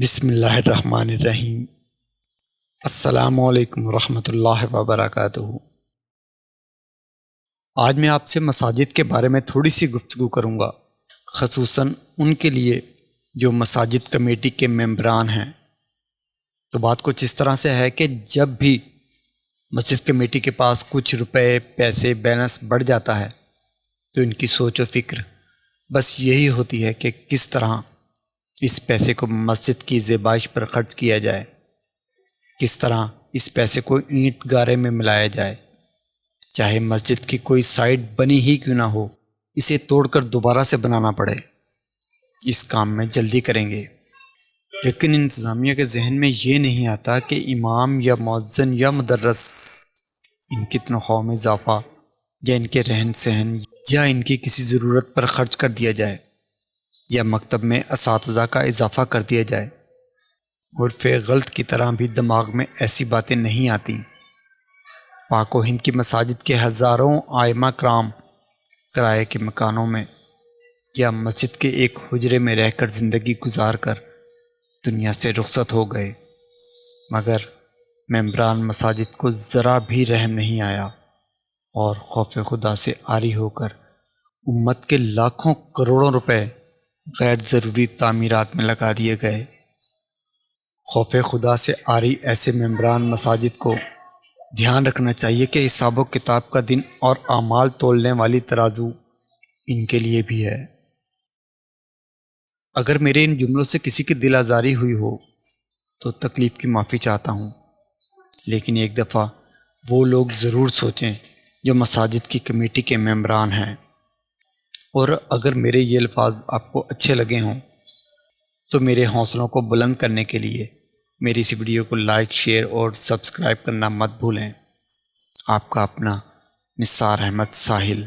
بسم اللہ الرحمن الرحیم۔ السلام علیکم ورحمۃ اللہ وبرکاتہ۔ آج میں آپ سے مساجد کے بارے میں تھوڑی سی گفتگو کروں گا، خصوصاً ان کے لیے جو مساجد کمیٹی کے ممبران ہیں۔ تو بات کچھ اس طرح سے ہے کہ جب بھی مسجد کمیٹی کے پاس کچھ روپے پیسے بیلنس بڑھ جاتا ہے تو ان کی سوچ و فکر بس یہی ہوتی ہے کہ کس طرح اس پیسے کو مسجد کی زیبائش پر خرچ کیا جائے، کس طرح اس پیسے کو اینٹ گارے میں ملایا جائے، چاہے مسجد کی کوئی سائٹ بنی ہی کیوں نہ ہو، اسے توڑ کر دوبارہ سے بنانا پڑے، اس کام میں جلدی کریں گے۔ لیکن انتظامیہ کے ذہن میں یہ نہیں آتا کہ امام یا مؤذن یا مدرس، ان کی تنخواہ میں اضافہ یا ان کے رہن سہن یا ان کی کسی ضرورت پر خرچ کر دیا جائے، یا مکتب میں اساتذہ کا اضافہ کر دیا جائے۔ عرف غلط کی طرح بھی دماغ میں ایسی باتیں نہیں آتی۔ پاک و ہند کی مساجد کے ہزاروں ائمہ کرام کرائے کے مکانوں میں یا مسجد کے ایک حجرے میں رہ کر زندگی گزار کر دنیا سے رخصت ہو گئے، مگر ممبران مساجد کو ذرا بھی رحم نہیں آیا اور خوف خدا سے عاری ہو کر امت کے لاکھوں کروڑوں روپے غیر ضروری تعمیرات میں لگا دیے گئے۔ خوف خدا سے عاری ایسے ممبران مساجد کو دھیان رکھنا چاہیے کہ حساب و کتاب کا دن اور اعمال تولنے والی ترازو ان کے لیے بھی ہے۔ اگر میرے ان جملوں سے کسی کی دل آزاری ہوئی ہو تو تکلیف کی معافی چاہتا ہوں، لیکن ایک دفعہ وہ لوگ ضرور سوچیں جو مساجد کی کمیٹی کے ممبران ہیں۔ اور اگر میرے یہ الفاظ آپ کو اچھے لگے ہوں تو میرے حوصلوں کو بلند کرنے کے لیے میری اس ویڈیو کو لائک، شیئر اور سبسکرائب کرنا مت بھولیں۔ آپ کا اپنا نثار احمد ساحل۔